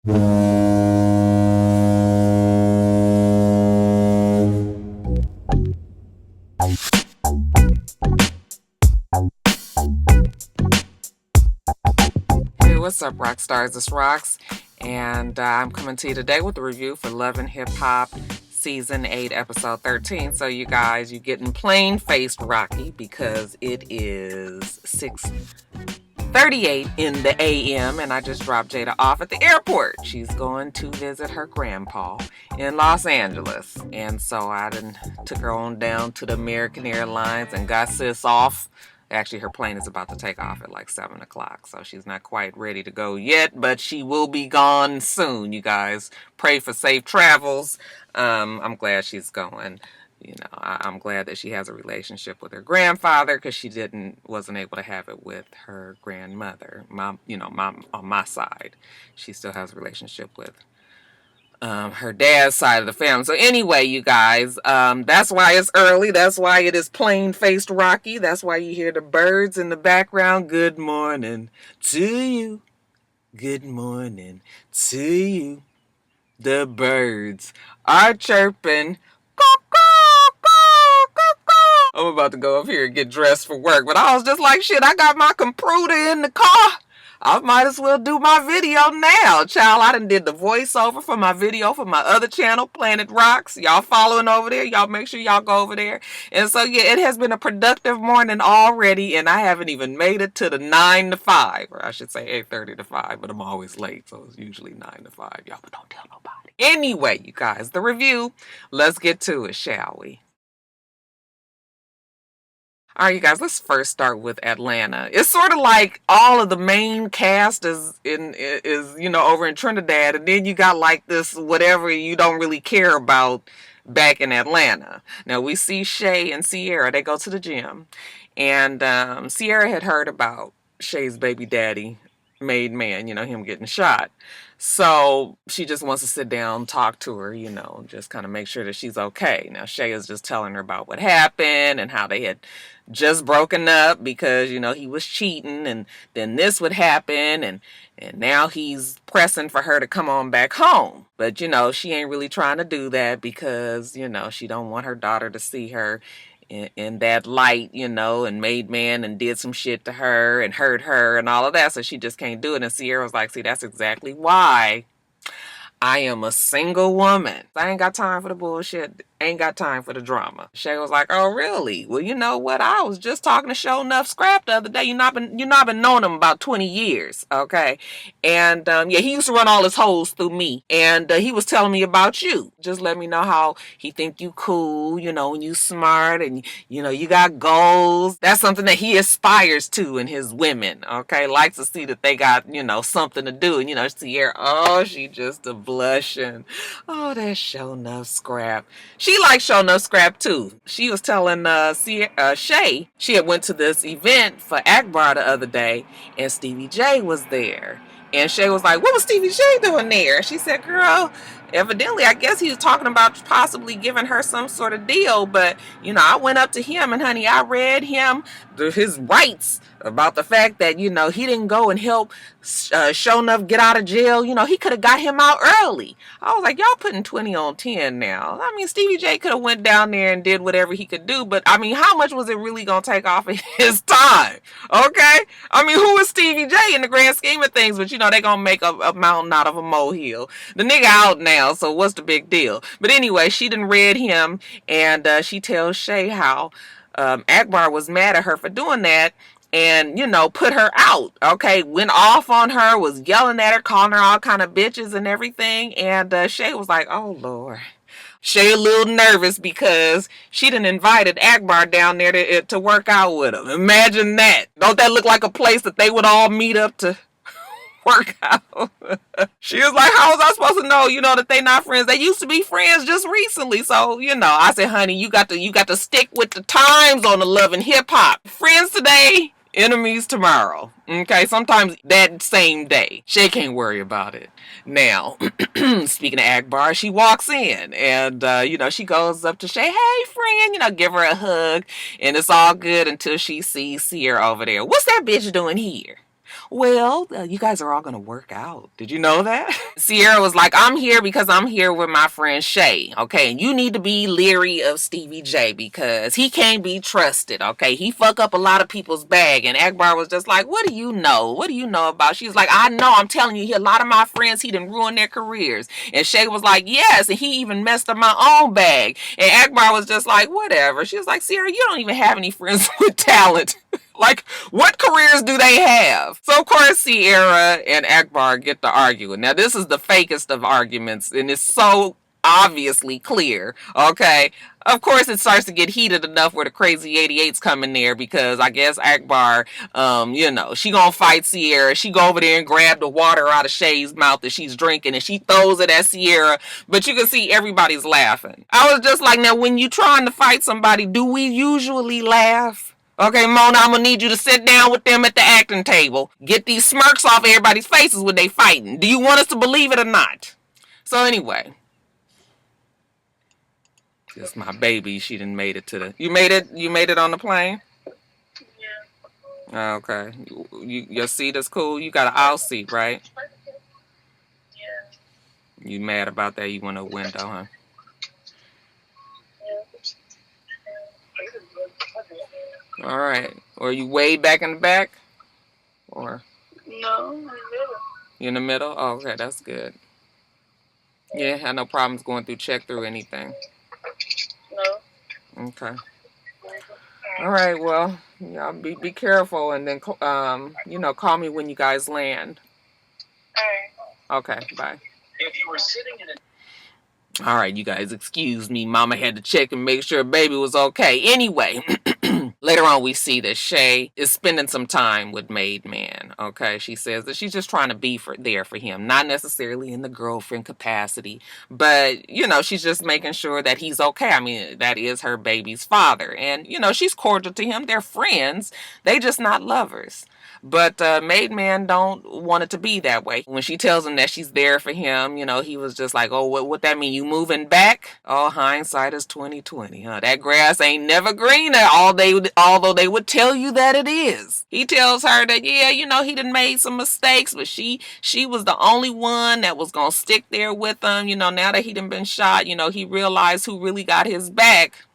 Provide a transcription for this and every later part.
Hey, what's up, Roxstars? It's Rox, and I'm coming to you today with a review for Love and Hip Hop Season 8, Episode 13. So, you guys, you're getting plain-faced Rocky because it is 6:38 in the a.m. and I just dropped Jada off at the airport. She's going to visit her grandpa in Los Angeles, and so I took her on down to the American Airlines and got sis off. Actually, her plane is about to take off at like 7 o'clock, so she's not quite ready to go yet, but she will be gone soon, you guys. Pray for safe travels. I'm glad she's going. I'm glad that she has a relationship with her grandfather because she wasn't able to have it with her grandmother. Mom on my side, she still has a relationship with her dad's side of the family. So anyway, you guys, that's why it's early. That's why it is plain-faced Rocky. That's why you hear the birds in the background. Good morning to you. Good morning to you. The birds are chirping. I'm about to go up here and get dressed for work, but I was just like, shit, I got my computer in the car. I might as well do my video now. Child, I done did the voiceover for my video for my other channel, Planet Rocks. Y'all following over there? Y'all make sure y'all go over there. And so, yeah, it has been a productive morning already, and I haven't even made it to the 9 to 5. Or I should say 8:30 to 5, but I'm always late, so it's usually 9 to 5. Y'all, but don't tell nobody. Anyway, you guys, the review. Let's get to it, shall we? All right, you guys, let's first start with Atlanta. It's sort of like all of the main cast is over in Trinidad, and then you got like this whatever you don't really care about back in Atlanta. Now we see Shay and Sierra. They go to the gym, and Sierra had heard about Shay's baby daddy, Made Man, him getting shot. So she just wants to sit down, talk to her, just kind of make sure that she's okay. Now, Shay is just telling her about what happened and how they had just broken up because, he was cheating, and then this would happen, and now he's pressing for her to come on back home. But, she ain't really trying to do that because, she don't want her daughter to see her in that light, and made man and did some shit to her and hurt her and all of that. So she just can't do it. And Sierra was like, see, that's exactly why I am a single woman. I ain't got time for the bullshit. Ain't got time for the drama. Shay was like, oh, really? Well, you know what? I was just talking to Show Enough Scrap the other day. I've been knowing him about 20 years, okay? And, he used to run all his hoes through me. And he was telling me about you. Just let me know how he think you cool, and you smart, and, you got goals. That's something that he aspires to in his women, okay? Likes to see that they got, something to do. And, Sierra, oh, she just a blushing. Oh, that's Show Enough Scrap. She likes Show Enough Scrap too. She was telling Shay she had went to this event for Akbar the other day, and Stevie J was there. And Shay was like, what was Stevie J doing there? She said, girl, evidently, I guess he was talking about possibly giving her some sort of deal. But, I went up to him, and honey, I read him his rights about the fact that, he didn't go and help Show Enough get out of jail. He could have got him out early. I was like, y'all putting 20 on 10 now. I mean, Stevie J could have went down there and did whatever he could do, but I mean, how much was it really going to take off of his time? Okay? I mean, who is Stevie J in the grand scheme of things? But, they going to make a mountain out of a molehill. The nigga out now, so what's the big deal? But anyway, she done read him, and she tells Shay how Akbar was mad at her for doing that, and, put her out, okay? Went off on her, was yelling at her, calling her all kind of bitches and everything. And Shay was like, oh, Lord. Shay a little nervous because she done invited Akbar down there to work out with him. Imagine that. Don't that look like a place that they would all meet up to work out? She was like, how was I supposed to know, that they not friends? They used to be friends just recently. So, I said, honey, you got to stick with the times on the Love and Hip Hop. Friends today, enemies tomorrow. Okay, sometimes that same day. Shay can't worry about it. Now, speaking of Akbar, she walks in and, she goes up to Shay, hey, friend, give her a hug. And it's all good until she sees Sierra over there. What's that bitch doing here? well, you guys are all going to work out. Did you know that? Sierra was like, I'm here because I'm here with my friend Shay, okay? And you need to be leery of Stevie J because he can't be trusted, okay? He fuck up a lot of people's bag. And Akbar was just like, what do you know? What do you know about? She's like, I know, I'm telling you, a lot of my friends, he done ruined their careers. And Shay was like, yes, and he even messed up my own bag. And Akbar was just like, whatever. She was like, Sierra, you don't even have any friends with talent. Like, what careers do they have? So, of course, Sierra and Akbar get to arguing. Now, this is the fakest of arguments, and it's so obviously clear, okay? Of course, it starts to get heated enough where the crazy 88s come in there because I guess Akbar, she gonna fight Sierra. She go over there and grab the water out of Shay's mouth that she's drinking, and she throws it at Sierra, but you can see everybody's laughing. I was just like, now, when you trying to fight somebody, do we usually laugh? Okay, Mona, I'm gonna need you to sit down with them at the acting table. Get these smirks off everybody's faces when they fighting. Do you want us to believe it or not? So anyway, this is my baby. She done made it to the. You made it on the plane. Yeah. Okay. Your seat is cool. You got an aisle seat, right? Yeah. You mad about that? You want a window, huh? All right. Or you way back in the back? Or? No, in the middle. You in the middle? Oh, okay. That's good. Yeah, had no problems going through check through anything. No. Okay. All right. Well, yeah, be careful, and then call me when you guys land. All right. Okay. Bye. If you were sitting in a. All right, you guys, excuse me. Mama had to check and make sure baby was okay. Anyway, later on we see that Shay is spending some time with Made Man, okay? She says that she's just trying to be there for him, not necessarily in the girlfriend capacity, but, she's just making sure that he's okay. I mean, that is her baby's father. And, she's cordial to him. They're friends. They just not lovers. But Made Man don't want it to be that way. When she tells him that she's there for him, he was just like, oh, what that mean? You moving back? Oh, hindsight is 2020, huh? That grass ain't never greener, although they would tell you that it is. He tells her that, yeah, he done made some mistakes, but she was the only one that was gonna stick there with him. Now that he done been shot, he realized who really got his back.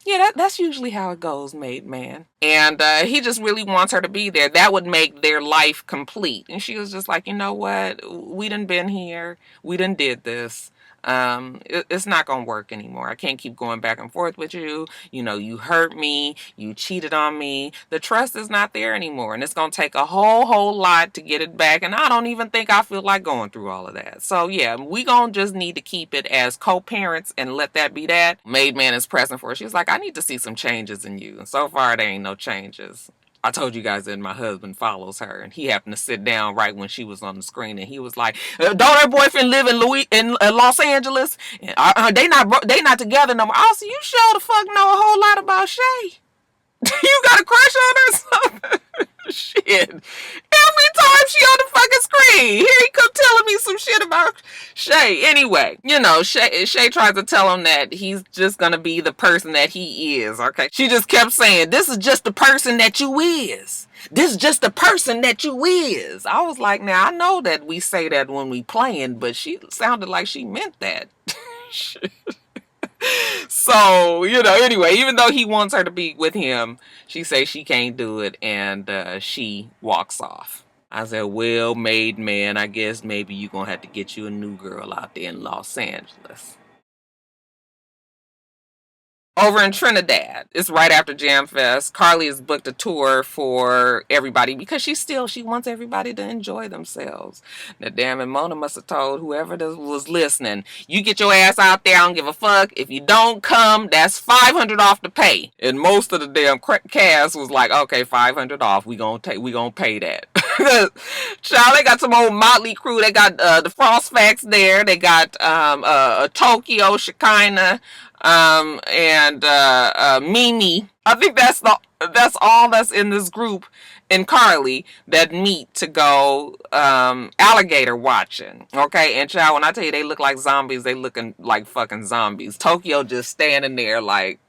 Yeah, that's usually how it goes, Made Man. And he just really wants her to be there. That would make their life complete. And she was just like, you know what? We done been here. We done did this. It's not going to work anymore. I can't keep going back and forth with you. You hurt me. You cheated on me. The trust is not there anymore. And it's going to take a whole lot to get it back. And I don't even think I feel like going through all of that. So, yeah, we going to just need to keep it as co-parents and let that be that. Made Man is pressing for her. She was like, I need to see some changes in you. And so far, there ain't no changes. I told you guys that my husband follows her, and he happened to sit down right when she was on the screen, and he was like, "Don't her boyfriend live in Los Angeles? And they not together no more." Oh, so you sure the fuck know a whole lot about Shay? You got a crush on her or something? Shit. Every time she on the fucking screen, here he come telling me some shit about Shay. Anyway, Shay tries to tell him that he's just gonna be the person that he is, okay? She just kept saying, this is just the person that you is. This is just the person that you is. I was like, now I know that we say that when we playing, but she sounded like she meant that. Shit. So, anyway, even though he wants her to be with him, she says she can't do it, and she walks off. I said, well, Made Man, I guess maybe you're going to have to get you a new girl out there in Los Angeles. Over in Trinidad, it's right after Jam Fest. Carly has booked a tour for everybody because she wants everybody to enjoy themselves. Now, damn it, Mona must have told whoever was listening, you get your ass out there, I don't give a fuck. If you don't come, that's $500 off the pay. And most of the damn cast was like, okay, $500 off. We gonna pay that. Child, they got some old Motley Crue. They got the Frost Facts there. They got Tokyo, Shekinah, and Mimi. I think that's all that's in this group, and Carly that meet to go alligator watching. Okay, and child, when I tell you they look like zombies, they looking like fucking zombies. Tokyo just standing there like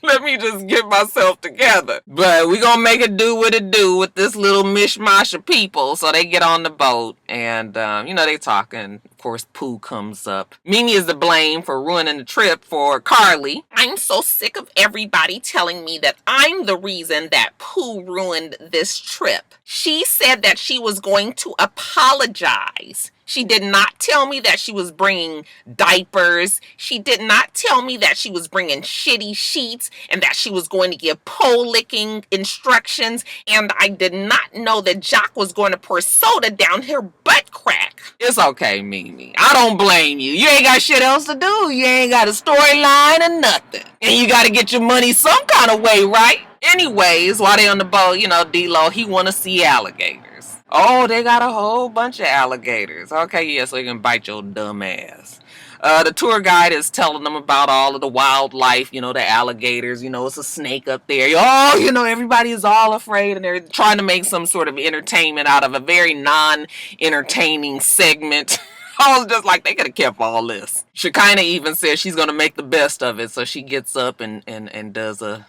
Let me just get myself together. But we gonna make it do what it do with this little mishmash of people. So they get on the boat and, they talking. Of course, Pooh comes up. Mimi is to blame for ruining the trip for Carly. I'm so sick of everybody telling me that I'm the reason that Pooh ruined this trip. She said that she was going to apologize. She did not tell me that she was bringing diapers. She did not tell me that she was bringing shitty sheets and that she was going to give pole licking instructions. And I did not know that Jock was going to pour soda down her butt crack. It's okay, Mimi. I don't blame you. You ain't got shit else to do. You ain't got a storyline or nothing. And you got to get your money some kind of way, right? Anyways, while they on the boat, D-Lo, he want to see alligators. Oh, they got a whole bunch of alligators. Okay, yeah, so you can bite your dumb ass. The tour guide is telling them about all of the wildlife, the alligators, it's a snake up there. Oh, everybody is all afraid and they're trying to make some sort of entertainment out of a very non-entertaining segment. I was just like, they could have kept all this. Shekinah even says she's going to make the best of it. So she gets up and does a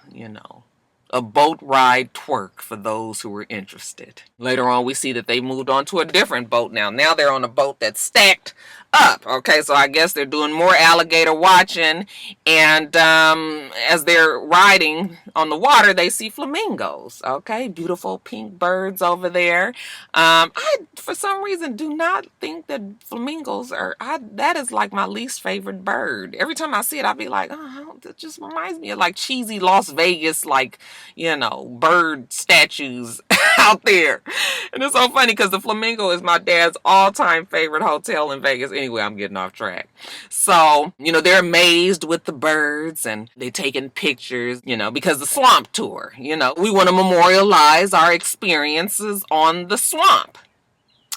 boat ride twerk for those who were interested. Later on, we see that they moved on to a different boat now. Now they're on a boat that's stacked up. Okay, so I guess they're doing more alligator watching. And as they're riding on the water, they see flamingos. Okay, beautiful pink birds over there. I, for some reason, do not think that flamingos that is like my least favorite bird. Every time I see it, I'll be like, oh, it just reminds me of like cheesy Las Vegas, like, bird statues out there. And it's so funny because the Flamingo is my dad's all-time favorite hotel in Vegas. Anyway, I'm getting off track. So, they're amazed with the birds and they're taking pictures, because the swamp tour, we want to memorialize our experiences on the swamp.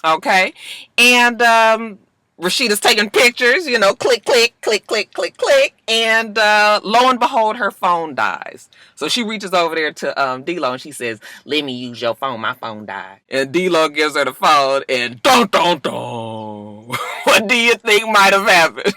Okay? And, Rasheeda's taking pictures, click, click, click, click, click, click. And lo and behold, her phone dies. So she reaches over there to D-Lo and she says, let me use your phone. My phone died. And D-Lo gives her the phone and dun, dun, dun. What do you think might have happened?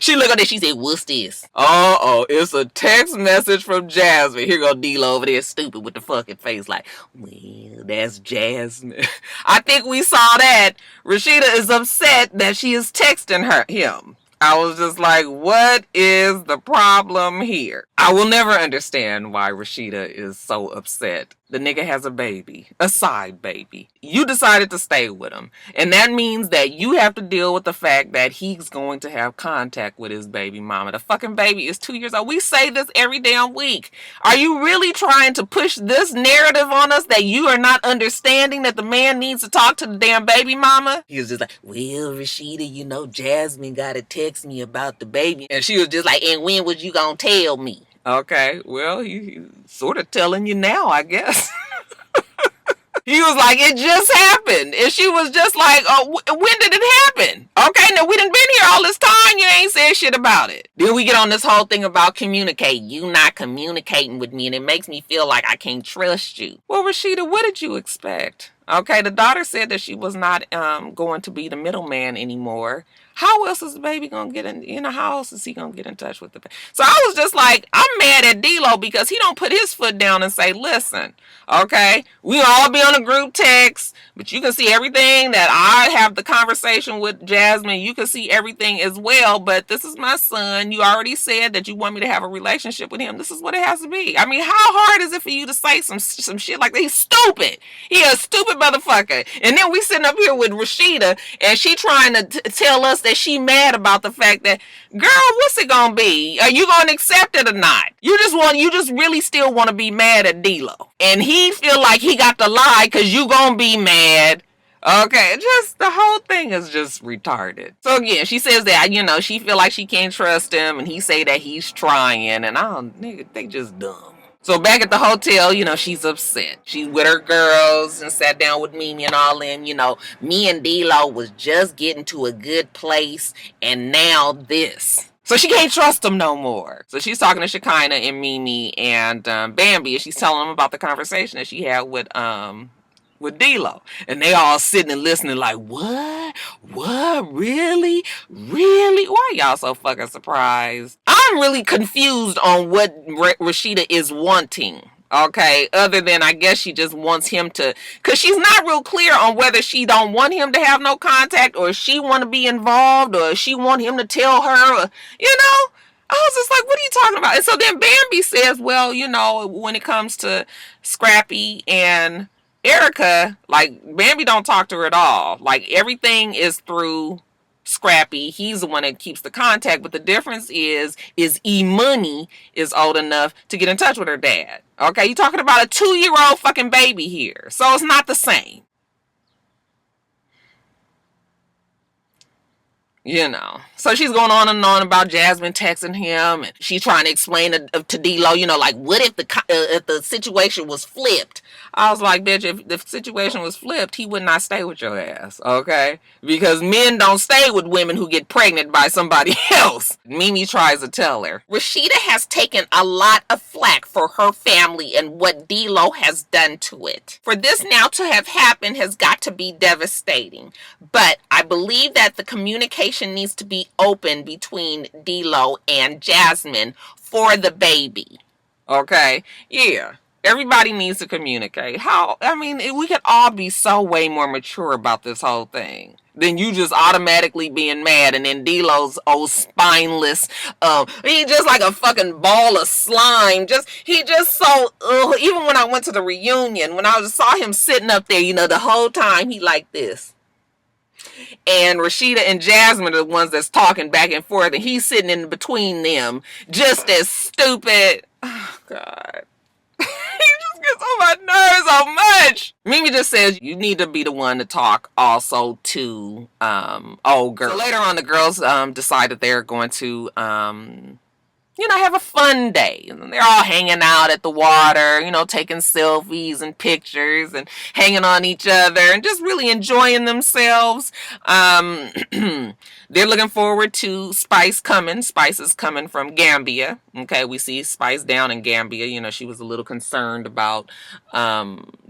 She looked at it. She said, what's this? It's a text message from Jasmine. Here go D-Lo over there stupid with the fucking face like, well, that's Jasmine. I think we saw that. Rasheeda is upset that she is texting him. I was just like, what is the problem here? I will never understand why Rasheeda is so upset. The nigga has a baby, a side baby. You decided to stay with him. And that means that you have to deal with the fact that he's going to have contact with his baby mama. The fucking baby is 2 years old. We say this every damn week. Are you really trying to push this narrative on us that you are not understanding that the man needs to talk to the damn baby mama? He was just like, well, Rasheeda, Jasmine got to text me about the baby. And she was just like, and when was you gonna tell me? Okay, well, he's sort of telling you now, I guess. He was like, it just happened. And she was just like, oh, when did it happen? Okay, now we done been here all this time. You ain't said shit about it. Then we get on this whole thing about communicate. You not communicating with me, and it makes me feel like I can't trust you. Well, Rasheeda, what did you expect? Okay, the daughter said that she was not going to be the middleman anymore. How else is the baby going to get in, how else is he going to get in touch with the baby? So I was just like, I'm mad at D-Lo because he don't put his foot down and say, listen, okay, we all be on a group text, but you can see everything that I have the conversation with Jasmine. You can see everything as well, but this is my son. You already said that you want me to have a relationship with him. This is what it has to be. I mean, how hard is it for you to say some shit like that? He's stupid. He a stupid motherfucker. And then we sitting up here with Rasheeda and she trying to tell us that she mad about the fact that, girl, what's it gonna be? Are you gonna accept it or not? You just really still want to be mad at D-Lo. And he feel like he got to lie because you gonna be mad. Okay, just the whole thing is just retarded. So again, she says that, she feel like she can't trust him and he say that he's trying and nigga, they just dumb. So back at the hotel, she's upset. She's with her girls and sat down with Mimi and all them. Me and D-Lo was just getting to a good place and now this. So she can't trust them no more. So she's talking to Shekinah and Mimi and Bambi, and she's telling them about the conversation that she had with D-Lo. And they all sitting and listening like, what? What? Really? Really? Why y'all so fucking surprised? I'm really confused on what Rasheeda is wanting. Okay, other than I guess she just wants him to, cause she's not real clear on whether she don't want him to have no contact, or she want to be involved, or she want him to tell her, or, you know. I was just like, what are you talking about? And so then Bambi says, well, you know, when it comes to Scrappy and Erica, like, Bambi don't talk to her at all. Like, everything is through Scrappy. He's the one that keeps the contact, but the difference is E-Money is old enough to get in touch with her dad. Okay, you're talking about a 2-year-old fucking baby here. So it's not the same. You know, so she's going on and on about Jasmine texting him, and she's trying to explain to D-Lo, you know, like, what if the situation was flipped? I was like, bitch, if the situation was flipped, he would not stay with your ass, okay? Because men don't stay with women who get pregnant by somebody else. Mimi tries to tell her. Rasheeda has taken a lot of flack for her family and what D-Lo has done to it. For this now to have happened has got to be devastating. But I believe that the communication needs to be open between D-Lo and Jasmine for the baby. Okay? Yeah. Everybody needs to communicate. I mean, we could all be so way more mature about this whole thing than you just automatically being mad, and then D-Lo's old spineless, he just like a fucking ball of slime. He just so, even when I went to the reunion, when I saw him sitting up there, you know, the whole time he like this. And Rasheeda and Jasmine are the ones that's talking back and forth, and he's sitting in between them, just as stupid. Oh, God. He just gets on my nerves so much. Mimi just says you need to be the one to talk also to old girl. So later on, the girls decide that they're going to you know, have a fun day. And they're all hanging out at the water, you know, taking selfies and pictures and hanging on each other and just really enjoying themselves. They're looking forward to Spice coming. Spice is coming from Gambia. Okay, we see Spice down in Gambia. You know, she was a little concerned about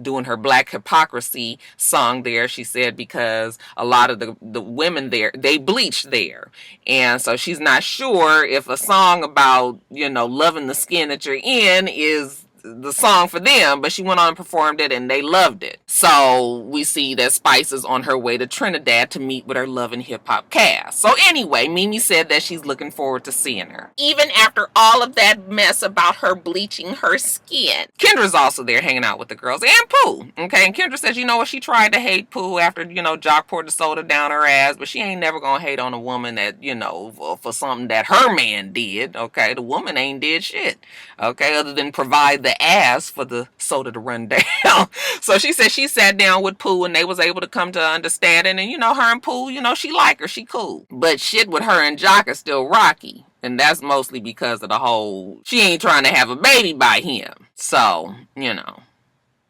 doing her Black Hypocrisy song there. She said because a lot of the women there, they bleached there. And so she's not sure if a song about, you know, loving the skin that you're in is the song for them, but she went on and performed it and they loved it. So we see that Spice is on her way to Trinidad to meet with her Love and Hip Hop cast. So anyway, Mimi said that she's looking forward to seeing her. Even after all of that mess about her bleaching her skin. Kendra's also there hanging out with the girls, and Pooh. Okay, and Kendra says, you know what, she tried to hate Pooh after, you know, Jock poured the soda down her ass, but she ain't never gonna hate on a woman that, you know, for something that her man did. Okay, the woman ain't did shit. Okay, other than provide the ass for the soda to run down. So she said she sat down with Pooh and they was able to come to understanding, and you know, her and Pooh, you know, she like her, she cool. But shit with her and Jock is still rocky. And that's mostly because of the whole, she ain't trying to have a baby by him. So, you know,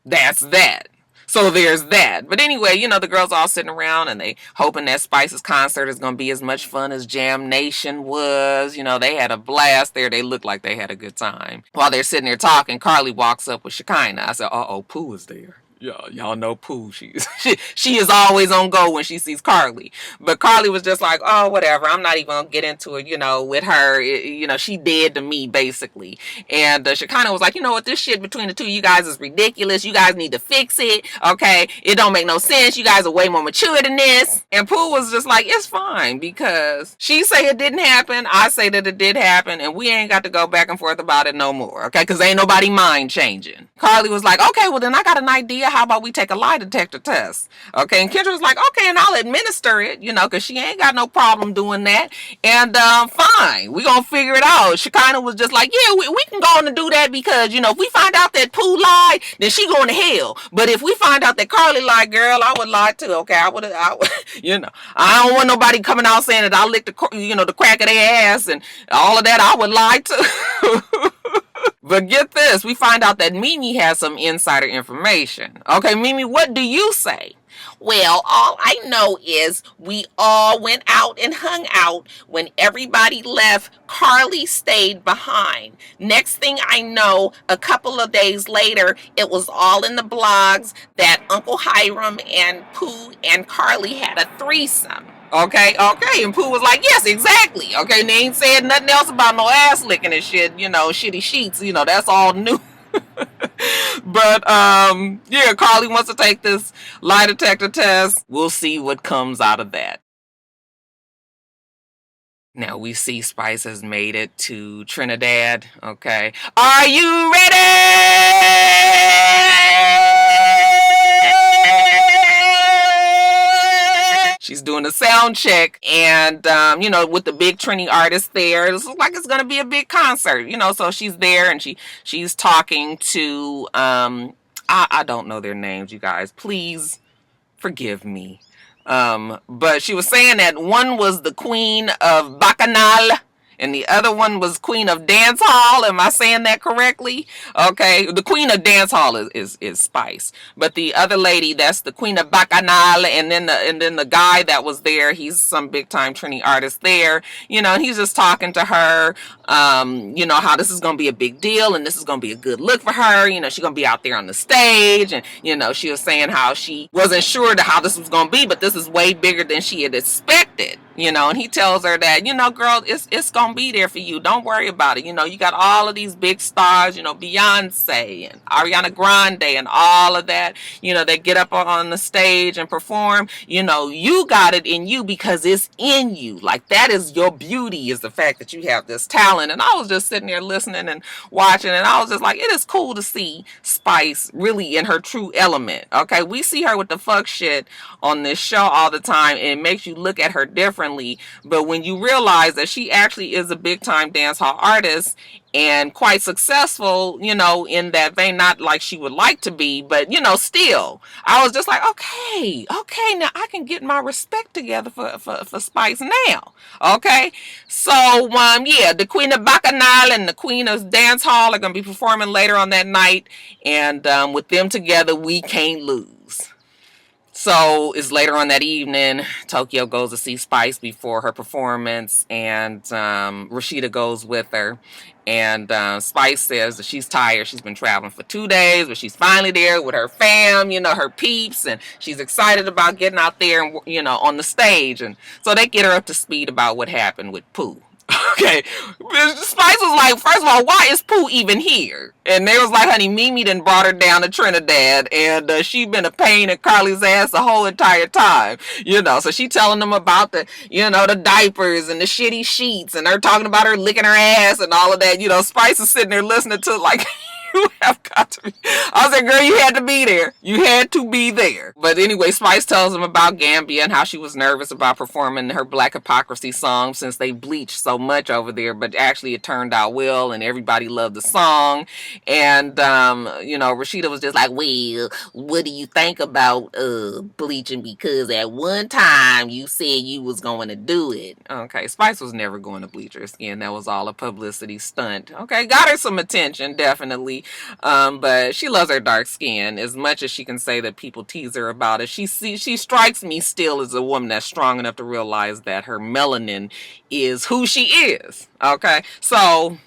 that's that. So there's that. But anyway, you know, the girls all sitting around and they hoping that Spice's concert is going to be as much fun as Jam Nation was. You know, they had a blast there. They looked like they had a good time. While they're sitting there talking, Carly walks up with Shekinah. I said, uh-oh, Pooh is there. Y'all know Pooh. She is always on go when she sees Carly. But Carly was just like, oh, whatever. I'm not even going to get into it, you know, with her. You know, she dead to me, basically. And Shekinah was like, you know what? This shit between the two of you guys is ridiculous. You guys need to fix it. Okay? It don't make no sense. You guys are way more mature than this. And Pooh was just like, it's fine, because she say it didn't happen. I say that it did happen. And we ain't got to go back and forth about it no more. Okay? Because ain't nobody mind changing. Carly was like, okay, well then I got an idea. How about we take a lie detector test? Okay, and Kendra was like, okay, and I'll administer it, you know, because she ain't got no problem doing that. And fine, we gonna figure it out. Shekinah was just like, yeah, we can go on and do that, because, you know, if we find out that Pooh lied, then she going to hell. But if we find out that Carly lied, girl, I would lie too. Okay, I would, you know, I don't want nobody coming out saying that I licked the, you know, the crack of their ass and all of that. I would lie too. But get this, we find out that Mimi has some insider information. Okay, Mimi, what do you say? Well, all I know is we all went out and hung out. When everybody left, Carly stayed behind. Next thing I know, a couple of days later, it was all in the blogs that Uncle Hiram and Pooh and Carly had a threesome. Okay, okay. And Pooh was like, yes, exactly. Okay, and they ain't said nothing else about no ass licking and shit, shitty sheets, that's all new. But yeah, Carly wants to take this lie detector test. We'll see what comes out of that. Now we see Spice has made it to Trinidad. Okay. Are you ready? She's doing a sound check, and with the big Trini artist there, it looks like it's gonna be a big concert. So she's there, and she's talking to I don't know their names, you guys. Please forgive me. But she was saying that one was the queen of Bacchanal and the other one was queen of dance hall. Am I saying that correctly? Okay, the queen of dance hall is Spice, but the other lady, that's the queen of Bacchanal, and then the guy that was there, he's some big time Trini artist there. And he's just talking to her. How this is gonna be a big deal and this is gonna be a good look for her. She's gonna be out there on the stage, and she was saying how she wasn't sure how this was gonna be, but this is way bigger than she had expected. And he tells her that, girl, it's gonna be there for you. Don't worry about it. You got all of these big stars, Beyonce and Ariana Grande and all of that, they get up on the stage and perform. You got it in you because it's in you. Like, that is your beauty, is the fact that you have this talent. And I was just sitting there listening and watching, and I was just like, it is cool to see Spice really in her true element. Okay, we see her with the fuck shit on this show all the time, and it makes you look at her differently. But when you realize that she actually is a big time dance hall artist and quite successful, in that vein, not like she would like to be, but still, I was just like, okay, now I can get my respect together for Spice now. Okay, so yeah, the queen of Bacchanal and the queen of dance hall are gonna be performing later on that night, and with them together, we can't lose. So it's later on that evening. Tokyo goes to see Spice before her performance, and Rasheeda goes with her. And Spice says that she's tired. She's been traveling for 2 days, but she's finally there with her fam, her peeps, and she's excited about getting out there and, on the stage. And so they get her up to speed about what happened with Pooh. Okay, Spice was like, first of all, why is Pooh even here? And they was like, honey, Mimi done brought her down to Trinidad, and she been a pain in Carly's ass the whole entire time, so she telling them about the, the diapers and the shitty sheets, and they're talking about her licking her ass and all of that. Spice is sitting there listening to like, you have got to be. I was like, girl, you had to be there. You had to be there. But anyway, Spice tells them about Gambia and how she was nervous about performing her Black Hypocrisy song since they bleached so much over there. But actually, it turned out well, and everybody loved the song. And, Rasheeda was just like, well, what do you think about bleaching? Because at one time, you said you was going to do it. Okay, Spice was never going to bleach her skin. That was all a publicity stunt. Okay, got her some attention, definitely. But she loves her dark skin as much as she can say that people tease her about it. She strikes me still as a woman that's strong enough to realize that her melanin is who she is. Okay, so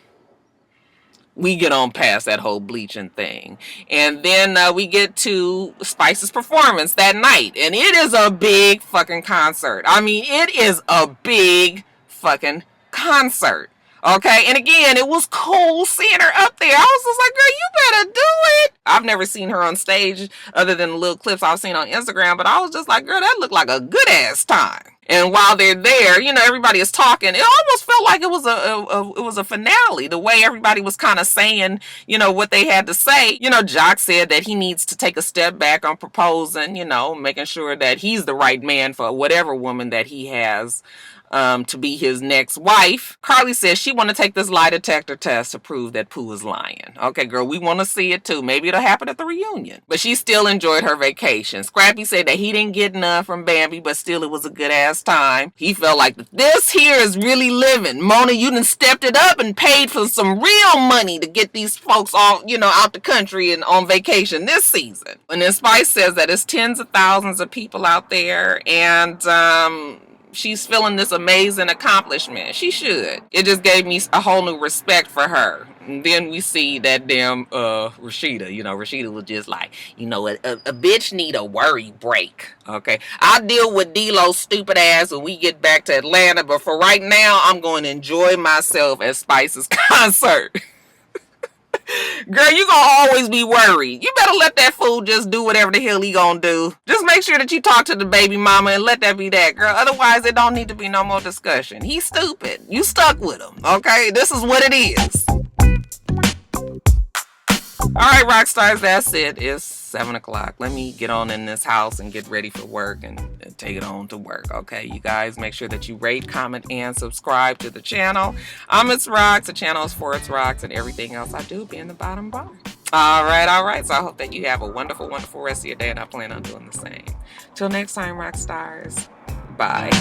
we get on past that whole bleaching thing, and then we get to Spice's performance that night, and it is a big fucking concert. I mean, it is a big fucking concert. Okay, and again, it was cool seeing her up there. I was just like, girl, you better do it. I've never seen her on stage other than the little clips I've seen on Instagram, but I was just like, girl, that looked like a good ass time. And while they're there, everybody is talking. It almost felt like it was a finale. The way everybody was kind of saying, what they had to say. Jock said that he needs to take a step back on proposing, making sure that he's the right man for whatever woman that he has to be his next wife. Carly says she want to take this lie detector test to prove that Pooh is lying. Okay, girl, we want to see it too. Maybe it'll happen at the reunion. But she still enjoyed her vacation. Scrappy said that he didn't get enough from Bambi, but still it was a good ass time. He felt like this here is really living. Mona, you done stepped it up and paid for some real money to get these folks all, out the country and on vacation this season. And then Spice says that it's tens of thousands of people out there, and she's feeling this amazing accomplishment. She should. It just gave me a whole new respect for her. And then we see that damn Rasheeda. You know, Rasheeda was just like, you know, a bitch need a worry break. Okay, I'll deal with D-Lo's stupid ass when we get back to Atlanta. But for right now, I'm going to enjoy myself at Spice's concert. Girl, you gonna always be worried. You better let that fool just do whatever the hell he gonna do. Just make sure that you talk to the baby mama and let that be that, girl. Otherwise, it don't need to be no more discussion. He's stupid. You stuck with him, okay? This is what it is. All right, Roxstars, that's it. It's 7 o'clock. Let me get on in this house and get ready for work and take it on to work, okay? You guys, make sure that you rate, comment, and subscribe to the channel. I'm itsrox. The channel is for itsrox, and everything else I do be in the bottom bar. All right. So I hope that you have a wonderful, wonderful rest of your day, and I plan on doing the same. Till next time, Roxstars. Bye.